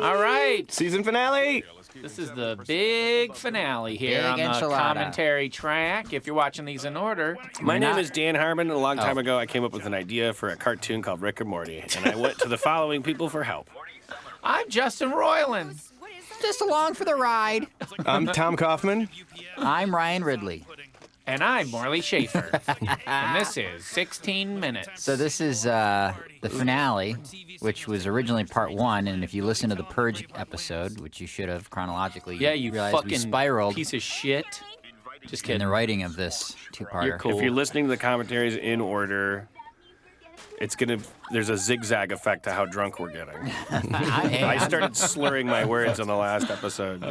All right. Season finale. This is the big finale here Big on the enchilada. commentary track. If you're watching these in order, My name is Dan Harmon, and a long time ago I came up with an idea for a cartoon called Rick and Morty, and I went to the following people for help. I'm Justin Roiland. Just along for the ride. I'm Tom Kauffman. I'm Ryan Ridley. And I'm Morley Schaefer. And this is 16 Minutes. So this is the finale, which was originally part 1, and if you listen to the Purge episode, which you should have chronologically, you realize we fucking spiraled piece of shit. Just in kidding. the writing of this two-parter. You're cool. If you're listening to the commentaries in order, there's a zigzag effect to how drunk we're getting. I started slurring my words on the last episode.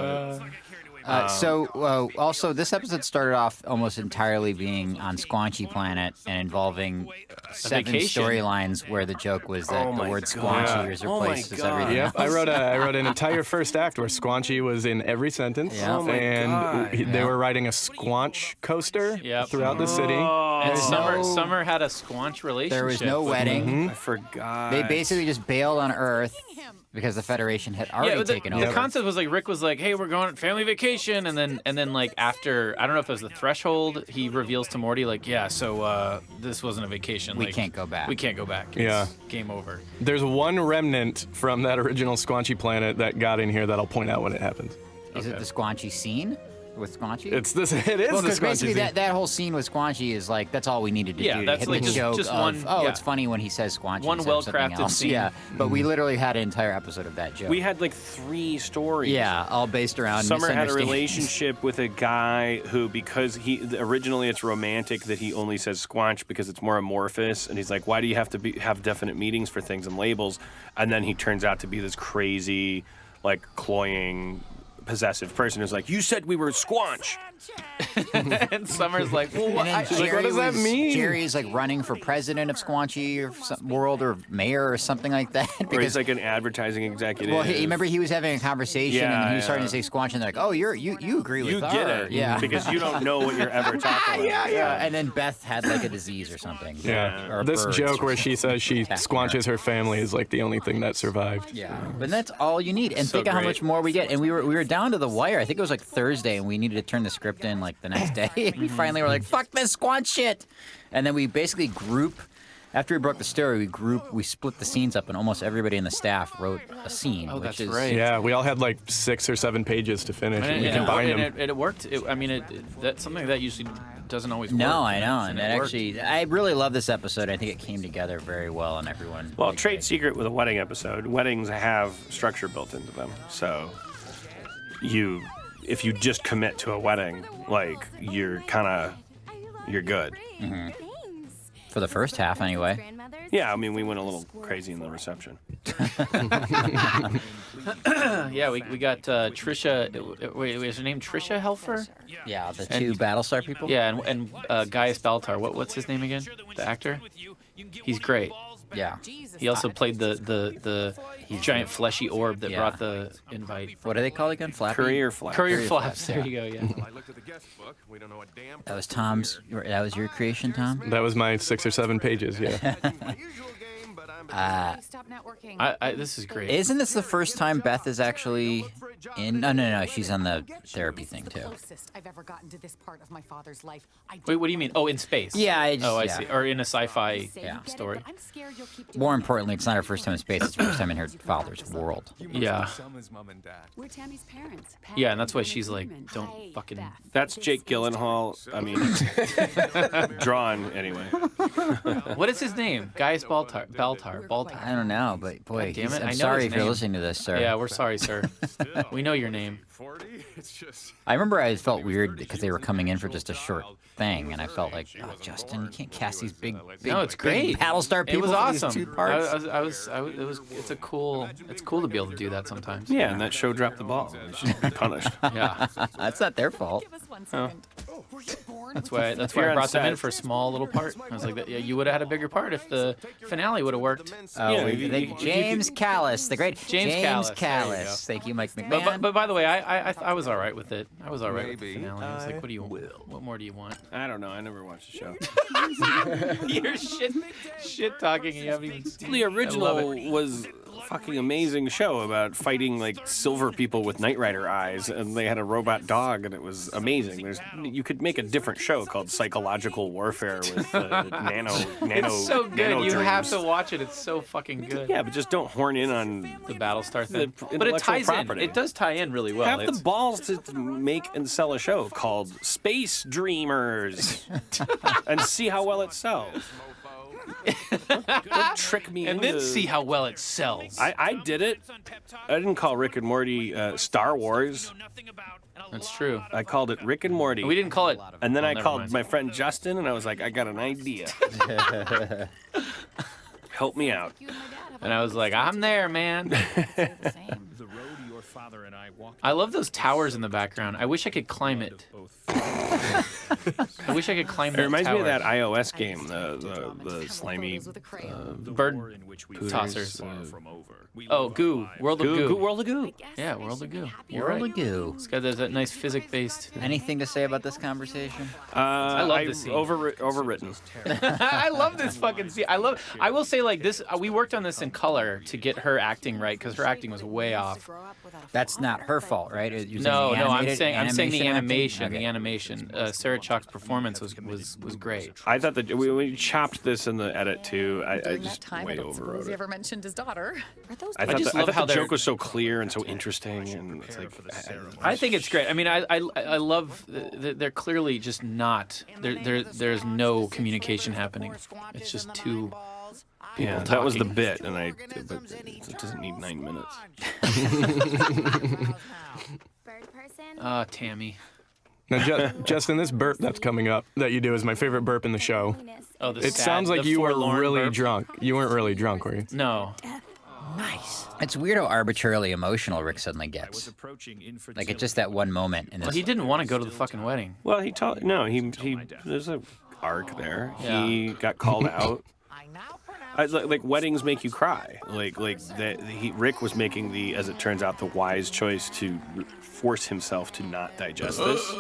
Also, this episode started off almost entirely being on Squanchy Planet and involving 7 vacation. storylines where the joke was that the word Squanchy was replaced with everything Yep, else. I wrote an entire first act where Squanchy was in every sentence, Yeah. Oh my and they were riding a Squanch coaster throughout the city. And Summer had a Squanch relationship. There was no with wedding. I forgot. They basically just bailed on Earth because the Federation had already taken over. The concept was like Rick was like, "Hey, we're going on family vacation," and then like after I don't know if it was the threshold, he reveals to Morty like, "Yeah, so this wasn't a vacation. We like, can't go back. We can't go back. It's game over." There's one remnant from that original Squanchy Planet that got in here that I'll point out when it happens. Is it the Squanchy scene with Squanchy? It is Well, the because Squanchy basically scene. that whole scene with Squanchy is like, that's all we needed to do. That's to like hit the just joke one- of, yeah. it's funny when he says Squanchy One instead of something well-crafted else. scene. Yeah, but we literally had an entire episode of that joke. We had like 3 stories. Yeah, all based around Summer had a misunderstandings. relationship with a guy who, because originally it's romantic that he only says squanch because it's more amorphous, and he's like, why do you have to have definite meanings for things and labels? And then he turns out to be this crazy, like cloying, possessive person who's like, you said we were squanch. And Summer's like, "Well, what?" And then She's like, what does that mean? Jerry's like running for president of Squanchy or world or mayor or something like that. Or Because he's like an advertising executive. well, remember he was having a conversation and then he was starting to say Squanch and they're like, oh, you agree with You her. get it. Yeah. Because you don't know what you're ever talking about. Yeah, and then Beth had like a disease or something. Yeah, Or a this bird. joke where she says she squanches her family is like the only thing that survived. Yeah, but that's all you need. And So think of how great. much more we get. And we were down to the wire. I think it was like Thursday, and we needed to turn the script in like the next day. And we finally were like, "Fuck this Squanch shit!" And then we basically after we broke the story, we split the scenes up, and almost everybody in the staff wrote a scene. Oh, which that's is, right. Yeah, we all had like 6 or 7 pages to finish, and we combined them. And it worked. That's something that usually doesn't always work. No, I know, and it that worked. actually, I really love this episode. I think it came together very well, and everyone. Well, liked trade it. secret with a wedding episode. Weddings have structure built into them. So if you just commit to a wedding, like you're good. For the first half, anyway. Yeah, I mean, we went a little crazy in the reception. Yeah, we got Trisha. Wait, is her name Trisha Helfer? Yeah, the 2 Battlestar people. Yeah, and Gaius Baltar. What's his name again? The actor? He's great. Yeah. He also played the giant fleshy orb that brought the invite. What are they called again? Flappy? Courier flag. Courier Courier Flaps. Flaps, There you go. Yeah. That was Tom's. That was your creation, Tom. That was my 6 or 7 pages, yeah. This is great. Isn't this the first time Beth is actually in? No. She's on the therapy thing too. Wait, what do you mean? Oh, in space. Yeah, I I see. Or in a sci-fi story. More importantly, it's not her first time in space. It's her first time in her father's world. Yeah. We're Tammy's parents. Yeah, and that's why she's like, don't fucking. That's Jake Gyllenhaal. I mean, drawn anyway. What is his name? Gaius Baltar. I don't know, but boy, God damn it, I I'm know sorry his if you're name. listening to this, sir. Yeah, we're sorry, sir. We know your name. I remember I felt weird because they were coming in for just a short thing, and I felt like, oh, Justin, you can't cast these big No, it's great. Battlestar people. It was for these awesome. 2 parts. It's cool to be able to do that sometimes. Yeah, and that show dropped the ball. They should be punished. Yeah. That's not their fault. Give us 1 second. Were you born That's why You're I on brought them in set. for a small little part. I was like, yeah, you would have had a bigger part if the finale would have worked. Oh, Yeah, James Callis, the great James Callis, there you go. Thank you, Mike McMahon. But by the way, I was all right with it. I was all right with the finale. I was like, what do you want? What more do you want? I don't know. I never watched the show. You're shit talking. And you haven't even seen The it. I love original it. was a fucking amazing show about fighting like silver people with Knight Rider eyes, and they had a robot dog, and it was amazing. You could make a different show called Psychological Warfare with nano. It's so good. nano You have dreams. to watch it. It's so fucking good. Yeah, but just don't horn in on The Battlestar thing. But it intellectual ties property. in. It does tie in really well. Have the It's- balls to make and sell a show called Space Dreamers and see how well it sells. Don't trick me and into... then see how well it sells. I did it. I didn't call Rick and Morty Star Wars. That's true. I called it Rick and Morty. We didn't call it. And then well, I never called mind. my friend Justin, and I was like, I got an idea. Help me out. And I was like, I'm there, man. I love those towers in the background. I wish I could climb it. I wish I could climb It that reminds tower. me of that iOS game, the slimy bird tossers. Oh, Goo. World of Goo, Goo. World of Goo. Yeah, World of Goo. You're World right. of Goo. It's got that nice physics-based. Anything to say about this conversation? I love this scene. Overwritten. I love this fucking scene. I will say like this. We worked on this in color to get her acting right because her acting was way off. That's not her fault, right? No, I'm saying the acting? animation. Okay. The animation. Sarah Chalk's performance was great. I thought that we chopped this in the edit too. I During that just time, way I don't suppose overwrote he it. ever mentioned his daughter. Are those I thought just the, love how the they're- joke was so clear and so interesting, and it's like I think it's great. I mean, I love. They're clearly just not. There's no communication happening. It's just two. yeah, people that was the talking. bit, and but it doesn't need 9 minutes. Tammy. Now, Justin, this burp that's coming up that you do is my favorite burp in the show. Oh, the It sad- sounds like the you were forlorn really burp. drunk. You weren't really drunk, were you? No. It's weird how arbitrarily emotional Rick suddenly gets. Like it's just that one moment. And Well, he didn't want to go to the fucking wedding. Well, he there's a arc there. Yeah. He got called out. Like weddings make you cry. Rick was making as it turns out, the wise choice to force himself to not digest this.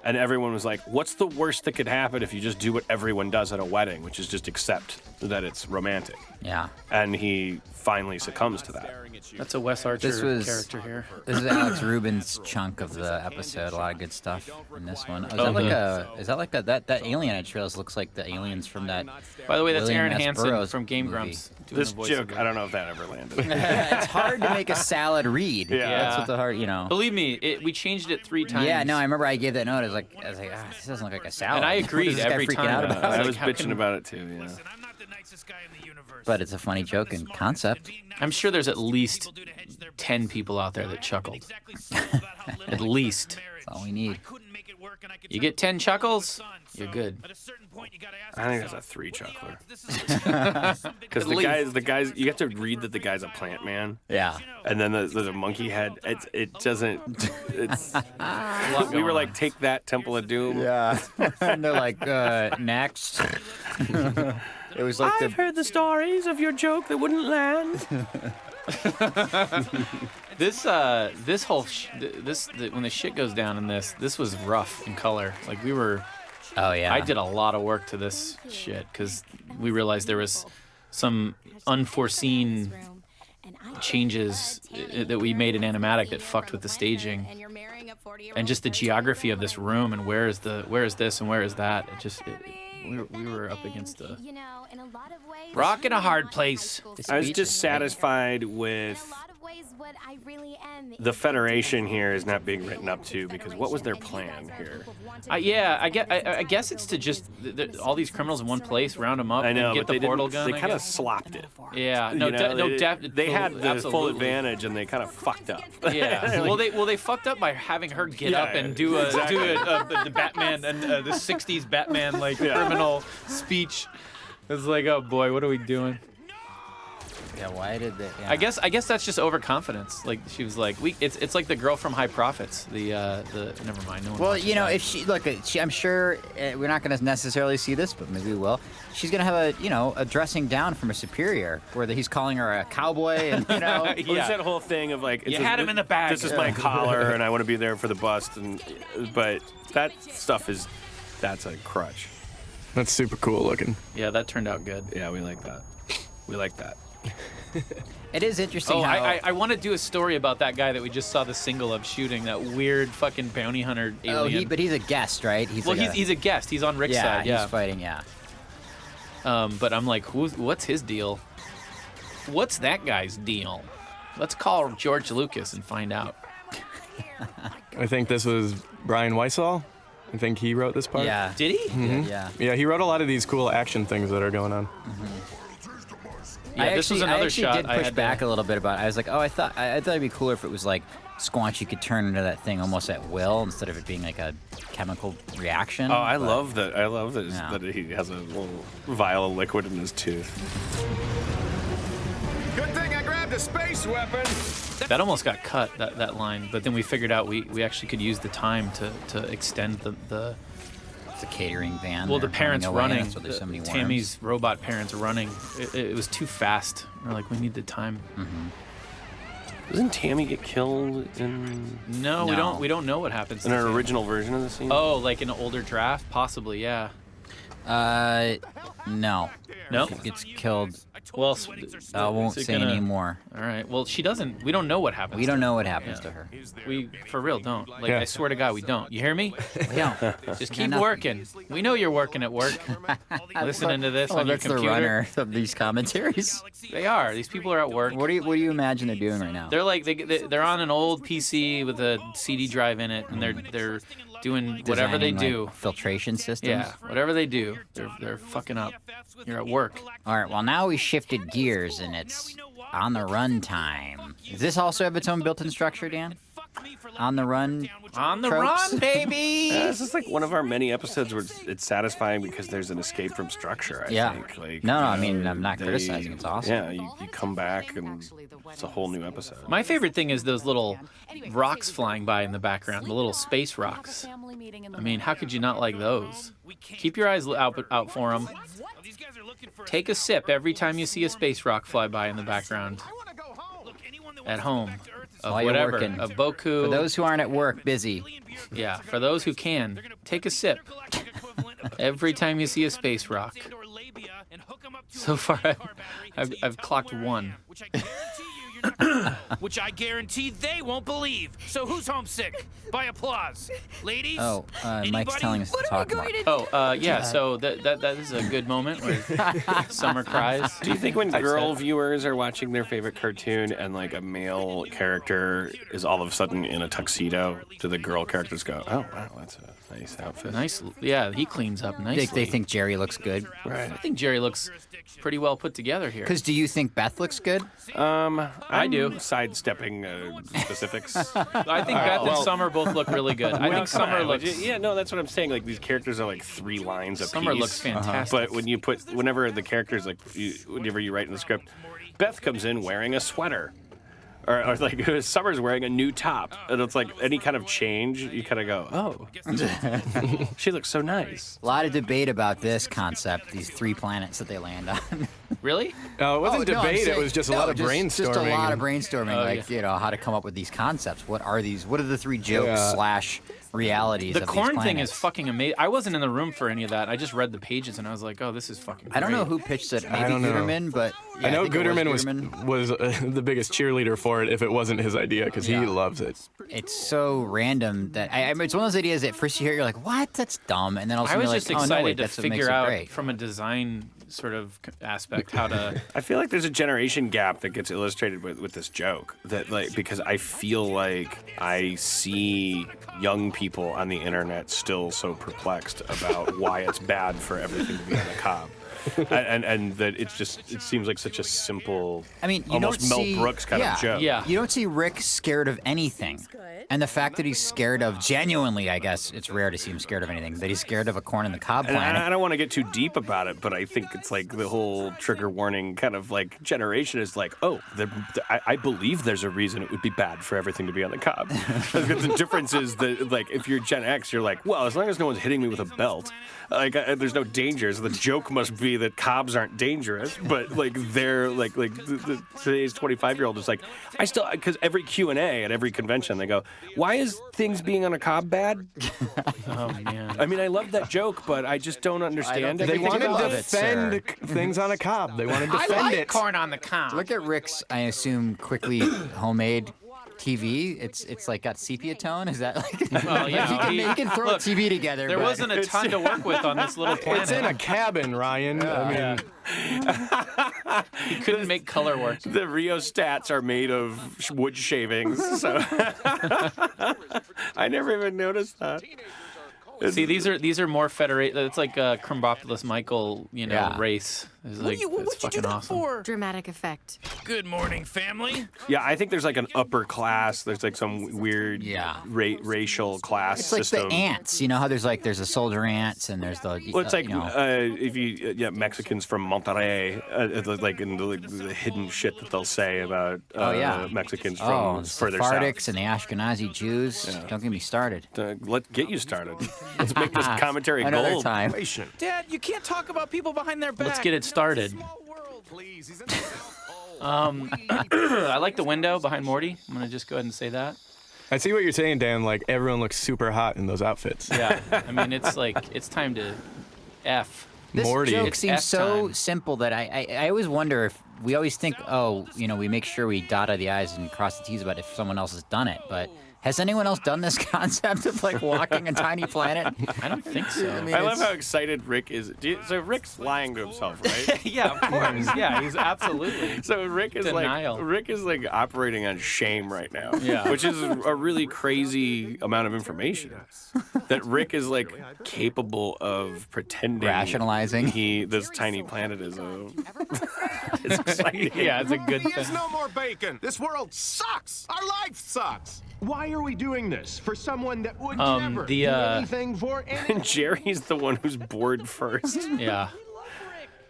And everyone was like, what's the worst that could happen if you just do what everyone does at a wedding, which is just accept that it's romantic? Yeah. And he finally succumbs to that. That's a Wes Archer This was- character here. This is Alex Rubin's chunk of the episode. A lot of good stuff in this one. Is that like that alien it trails looks like the aliens from that. By the way, that's William Aaron S. Hansen Burroughs from Game movie. Grumps. doing This the voice joke, of I don't know if that ever landed. It's hard to make a salad read. Yeah. That's what the hard, Believe me, we changed it 3 times. Yeah, no, I remember I gave that note. I was like, this doesn't look like a salad. And I What agreed is this guy every freaking time. out about? I I was was like, how bitching can- about it too, yeah. But it's a funny joke and concept. I'm sure there's at least 10 people out there that chuckled. At least. That's all we need. You get 10 chuckles, you're good. I think that's a 3 chuckler. Because At the least. guys, you have to read that the guy's a plant man. Yeah. And then the monkey head, it doesn't, it's, lot we going were on. like, take that, Temple of Doom. Yeah. And they're like, next. It was like I've heard the stories of your joke that wouldn't land. This whole when the shit goes down in this was rough in color. Like we were. Oh yeah. I did a lot of work to this shit because we realized there was some unforeseen changes that we made in animatic that fucked with the staging and just the geography of this room and where is this and where is that. We were up against the rock in a hard place. I was just satisfied with the Federation here is not being written up to, because what was their plan here? I guess it's to just all these criminals in one place, round them up, I know, and get but the they portal didn't. gun. They I kind of guess. slopped it. Yeah, no, You know, they had the full absolutely. advantage, and they kind of fucked up. Yeah, well, they fucked up by having her get Yeah, up and do the Batman and the '60s Batman like criminal speech. It's like, oh boy, what are we doing? Yeah, why did they? Yeah. I guess that's just overconfidence. Like she was like, it's like the girl from High Profits. The never mind. No one Well, watches you know, that. if I'm sure we're not going to necessarily see this, but maybe we will. She's going to have a dressing down from a superior, where he's calling her a cowboy, and Well, there's that whole thing of like, You had him in the bag. This is my collar, and I want to be there for the bust, but that stuff that's a crutch. That's super cool looking. Yeah, that turned out good. Yeah, we like that. We like that. it is interesting Oh, how. I want to do a story about that guy that we just saw the single of shooting, that weird fucking bounty hunter alien. But he's a guest, right? He's He's a guest. He's on Rick's side. Yeah, he's fighting. Yeah. But I'm like, what's his deal? What's that guy's deal? Let's call George Lucas and find out. I think this was Brian Weissall. I think he wrote this part. Yeah. Did he? Yeah. Yeah, he wrote a lot of these cool action things that are going on. Yeah, this was another I actually shot. did push back a little bit about it. I was like, I thought it'd be cooler if it was like Squanchy could turn into that thing almost at will instead of it being like a chemical reaction. Oh, I but- love that. I love that, Yeah. that he has a little vial of liquid in his tooth. Good thing I grabbed a space weapon. That almost got cut, that line. But then we figured out we actually could use the time to extend the It's a catering van. well, the They're parents away, and running. That's what there's so many worms. Tammy's robot parents running. It was too fast. We're like, we need the time. Doesn't Tammy get killed in No, No. we don't know what happens. an to Tammy. original version of the scene? Oh, like in an older draft, possibly. Yeah. No. No. She gets killed. Well, I won't is it say gonna- anymore. All right. Well, she doesn't. We don't know what happens. We don't know what happens Yeah. to her. We for real don't. Like Yeah. I swear to God, we don't. You hear me? We don't. Just Yeah, keep nothing. working. We know you're working at work. Listening to this Oh, on your that's the computer. runner of these commentaries. They are. These people are at work. What do you imagine they're doing right now? They're like they're on an old PC with a CD drive in it, and they're doing whatever they Designing, do. like, filtration systems. Yeah, whatever they do, they're fucking up. You're at work. All right. Well, now we shifted gears, and it's on the run time. Does this also have its own built-in structure, Dan? On the run. On the Tropes? run, baby. This is like one of our many episodes where it's satisfying because there's an escape from structure. I Yeah. think. Like, No, I you mean, know, I'm not criticizing. It's awesome. Yeah, you come back and it's a whole new episode. My favorite thing is those little rocks flying by in the background, the little space rocks. I mean, how could you not like those? Keep your eyes out for them. Take a sip every time you see a space rock fly by in the background. At home. Of While you're whatever. working. Of Boku. For those who aren't at work, busy. Yeah, for those who can, take a sip. Every time you see a space rock. So far, I've clocked one. Which I guarantee they won't believe. So who's homesick? By applause. Ladies? Oh, Mike's Anybody? telling us to talk more. Oh, yeah, so that is a good moment where Summer cries. Do you think when girl viewers are watching their favorite cartoon and like a male character is all of a sudden in a tuxedo, do the girl characters go, "Oh wow, that's a nice outfit"? Nice, yeah, he cleans up nicely. They think Jerry looks good. Right. I think Jerry looks pretty well put together here. Because do you think Beth looks good? I do. Sidestepping specifics. I think Beth and Summer both look really good. I think Summer looks. Yeah, no, that's what I'm saying. Like these characters are like 3 lines a Summer piece. looks fantastic. But whenever the characters whenever you write in the script, Beth comes in wearing a sweater. Or like Summer's wearing a new top, and it's like any kind of change, you kind of go, "Oh, she looks so nice." A lot of debate about this concept, these 3 planets that they land on. Really? No, it wasn't no, I'm debate. saying- It was just a no, lot of brainstorming. Just a lot of and- brainstorming, like, yeah. you know, how to come up with these concepts. What are these? What are the 3 jokes / realities The of corn these thing is planets? fucking amazing. I wasn't in the room for any of that. I just read the pages and I was like, oh, this is fucking great. I don't know who pitched it. Maybe don't know. Guterman, but yeah, I know think it Guterman Guterman. was the biggest cheerleader for it if it wasn't his idea because he Yeah. loves it. It's so random that I mean, it's one of those ideas that first you hear, you're like, "What? That's dumb," and then all of a I sudden was you're just like, excited "Oh no, wait, to that's what makes figure it out great." from a design sort of aspect how to. I feel like there's a generation gap that gets illustrated with this joke. That like because I feel like I see young people on the internet still so perplexed about why it's bad for everything to be on the cob. and that it seems like such a simple, I mean, you almost don't Mel see, Brooks kind yeah, of joke. Yeah. You don't see Rick scared of anything. And the fact that he's scared of, genuinely, I guess, it's rare to see him scared of anything, that he's scared of a corn in the cob And planet. I don't want to get too deep about it, but I think it's like the whole trigger warning kind of like generation is like, oh, I believe there's a reason it would be bad for everything to be on the cob. Because the difference is that, like, if you're Gen X, you're like, well, as long as no one's hitting me with a belt, like, there's no danger. So the joke must be that cobs aren't dangerous, but like they're like today's 25-year-old is like, I still, because every Q&A at every convention they go, why is things being on a cob bad? Oh man. I mean, I love that joke, but I just don't understand it. They think want to about it, sir. defend things on a cob. They want to I defend like it. corn on the cob. Look at Rick's, I assume, quickly homemade TV. It's like got sepia tone. Is that like? Well, you know, he can throw look, a TV together. There but- wasn't a ton to work with on this little planet. It's in a cabin, Ryan. I mean, He couldn't make color work. The rheostats are made of wood shavings, so I never even noticed that. See, these are more federate. It's like Krombopolis Michael, Yeah. race. It's like, it's What'd you do fucking that awesome. for? Dramatic effect. Good morning, family. Yeah, I think there's like an upper class. There's like some weird Yeah. racial class It's like system. the ants. You know how there's a soldier ants and there's the. Well, it's like you know, if you Mexicans from Monterrey, like in the hidden shit that they'll say about Mexicans from the further Sephardics south. and the Ashkenazi Jews. Don't get me started. Let's get you started. Let's make this commentary Another gold. time. Dad, you can't talk about people behind their back. Let's get it started. Please, he's in I like the window behind Morty. I'm gonna just go ahead and say that. I see what you're saying, Dan. Like, everyone looks super hot in those outfits. Yeah. I mean, it's like it's time to F. This Morty. joke It's seems F so time. simple that I always wonder if we always think, we make sure we dot the I's and cross the T's about if someone else has done it. But has anyone else done this concept of like walking a tiny planet? I don't think so. I love how excited Rick is. So Rick's lying to himself, right? Yeah, of course. Yeah, he's absolutely. So Rick is Denial. like operating on shame right now. Yeah. Which is a really crazy amount of information. That Rick is like capable of pretending Rationalizing. this tiny planet is it's exciting. Yeah, it's a good There's thing. no more bacon. This world sucks. Our life sucks. Why are we doing this? For someone that would never the, do anything for anyone. And Jerry's the one who's bored first. Yeah.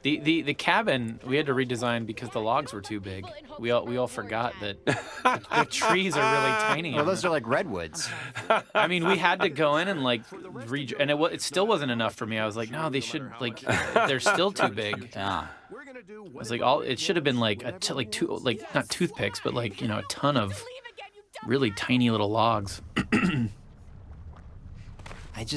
The cabin we had to redesign because the logs were too big. We all forgot that the trees are really tiny. Well, those are like redwoods. I mean, we had to go in and like and it still wasn't enough for me. I was like, no, they should like they're still too big. Yeah. We're gonna do I was like, it should have been like not toothpicks, but like a ton of really tiny little logs.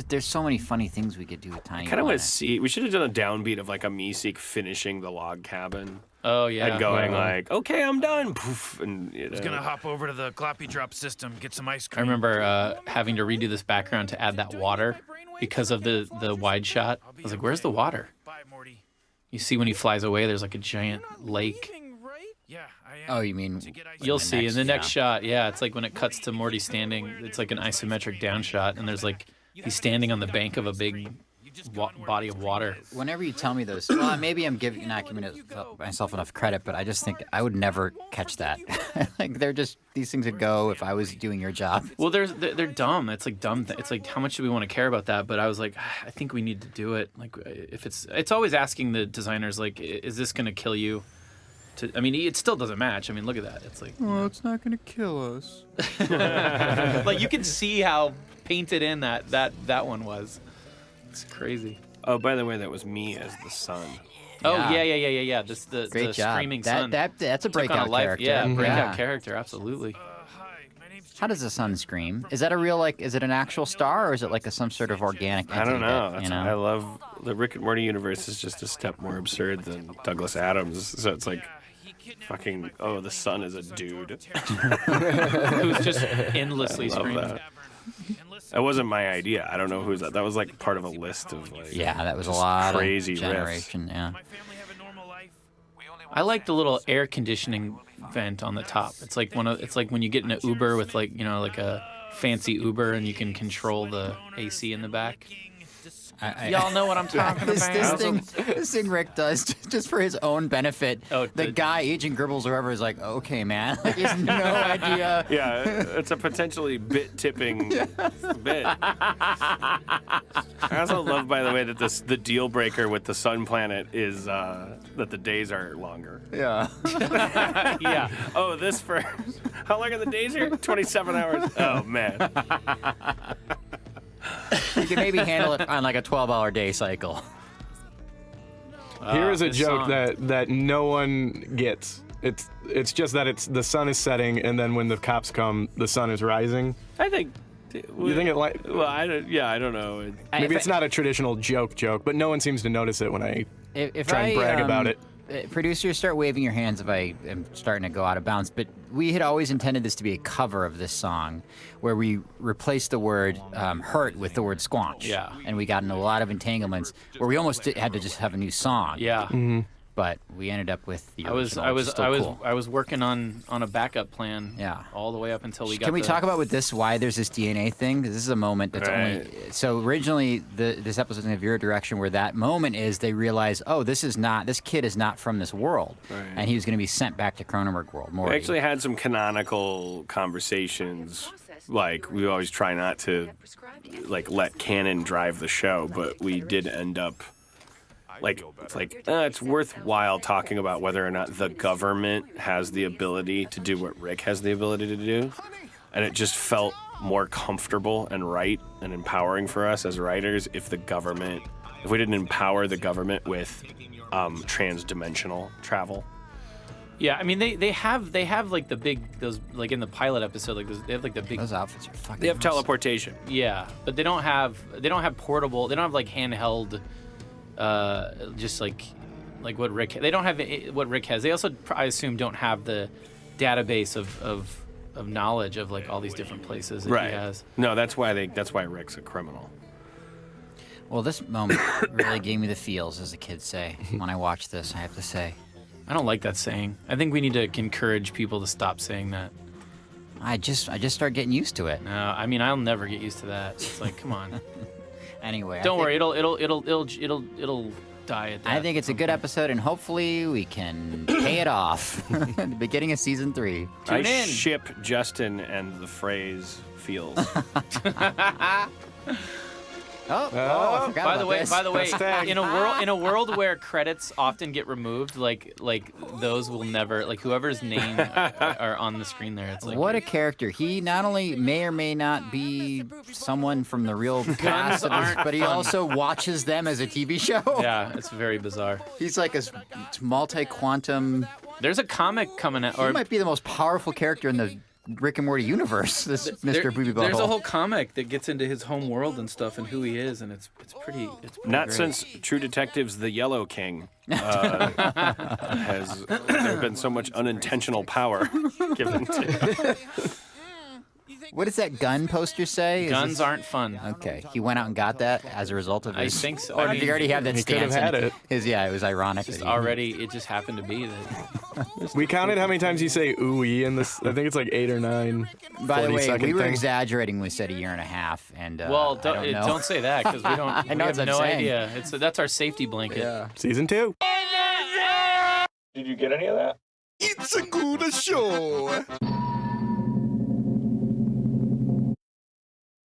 There's so many funny things we could do with tiny. I kind of want to planets. see. We should have done a downbeat of like a Meeseek finishing the log cabin Oh yeah. and going like, "Okay, I'm done." Poof, and you know. Gonna hop over to the gloppy drop system, get some ice I cream. remember having to redo this background to add that water because of the wide shot. I was like, where's the water? Bye, Morty. You see when he flies away, there's like a giant lake. Yeah, I am. Oh, you mean You'll see in the next next- shot. Yeah, it's like when it cuts to Morty standing. It's like an isometric down shot, and there's like he's standing on the bank of a big body of water. Whenever you tell me those, well, maybe I'm not giving myself enough credit, but I just think I would never catch that. Like they're just these things that go if I was doing your job. Well, they're dumb. It's like dumb. It's like how much do we want to care about that? But I was like, I think we need to do it. Like if it's always asking the designers like, is this gonna kill you? I mean, it still doesn't match. I mean, look at that. It's like, Well, it's not gonna kill us. like you can see how painted in that one was. It's crazy. Oh, by the way, that was me as the sun. Oh Yeah. yeah. This the Great job. screaming sun. That's a Took on breakout a life, character. Yeah, breakout Yeah. character. Absolutely. Hi, my name's How does the sun scream? Is that a real is it an actual star or is it like some sort of organic I entity don't know. that, That's I love the Rick and Morty universe is just a step more absurd than Douglas Adams. So it's like fucking the sun is a dude. Who's just endlessly Love screaming. that. That wasn't my idea. I don't know who's that. That was like part of a list of like Yeah, that was a just lot crazy of riffs. generation. Yeah. my family have a normal life. I like the little air conditioning vent on the top. It's like it's like when you get in an Uber with like like a fancy Uber and you can control the AC in the back. Y'all know what I'm talking This about. thing Rick does just for his own benefit. Oh, the guy, Agent Gribbles or whoever, is like, okay, man. Like, he has no idea. Yeah, it's a potentially bit-tipping bit. I also love, by the way, that the deal breaker with the sun planet is that the days are longer. Yeah. Yeah. Oh, this for... How long are the days here? 27 hours. Oh, man. You can maybe handle it on like a 12-hour day cycle. Here is a this joke song. that no one gets. It's just that the sun is setting, and then when the cops come, the sun is rising. I think... You think it like? Well, I don't know. Maybe it's not a traditional joke, but no one seems to notice it when I If try and brag about it. Producers, start waving your hands if I am starting to go out of bounds. But we had always intended this to be a cover of this song, where we replaced the word "hurt" with the word "squanch." Yeah. And we got into a lot of entanglements where we almost had to just have a new song. Yeah. Mm-hmm. But we ended up with the I original. was which is still cool. I was working on a backup plan. Yeah. All the way up until we got. Can we talk about with this why there's this DNA thing? 'Cause this is a moment that's Right. only. So originally, this episode's going to veer a direction where that moment is they realize, oh, this kid is not from this world, Right. and he was going to be sent back to Cronenberg world. Morty. We actually had some canonical conversations. Like, we always try not to, like, let canon drive the show, but we did end up... Like, it's worthwhile talking about whether or not the government has the ability to do what Rick has the ability to do. And it just felt more comfortable and right and empowering for us as writers if we didn't empower the government with trans-dimensional travel. Yeah, I mean they have like the big those like in the pilot episode like they have like the big Those outfits are fucking. They have awesome. teleportation. yeah, but they don't have portable. They don't have like handheld. Just like what Rick. They don't have what Rick has. They also, I assume, don't have the database of knowledge of like all these different places that he has. No, that's why Rick's a criminal. Well, this moment really gave me the feels, as the kids say. When I watched this, I have to say. I don't like that saying. I think we need to encourage people to stop saying that. I just start getting used to it. No, I mean I'll never get used to that. It's like, come on. Anyway, Don't worry, it'll die at that. I think it's a good episode, and hopefully we can pay it off. The beginning of season 3. I Tune in. ship Justin and the phrase feels. Oh, I forgot By about the way, this. in a world where credits often get removed, like those will never, like whoever's name are on the screen there. It's like What a character. He not only may or may not be someone from the real cast, of this, aren't but he fun. also watches them as a TV show. Yeah, it's very bizarre. He's like a multi-quantum... There's a comic coming out, He or might be the most powerful character in the Rick and Morty universe, this Mr. Booby Butthole. there's a whole comic that gets into his home world and stuff and who he is, and it's pretty Not great. since True Detective's The Yellow King has there been so much unintentional power given to. What does that gun poster say? Is Guns this- aren't fun. Okay, he went out and got that as a result of I his... think so. Or I did he mean, already have that he could have stance? had it. It was ironic. Just that he- already, it just happened to be that. We counted how many times you say ooey in this. I think it's like 8 or 9. By the way, 40-second we were things. exaggerating when we said a year and a half, and Well, I don't know. don't say that because we don't. I know we what have I'm no saying. idea. That's our safety blanket. Yeah. Season 2. Did you get any of that? It's a good show.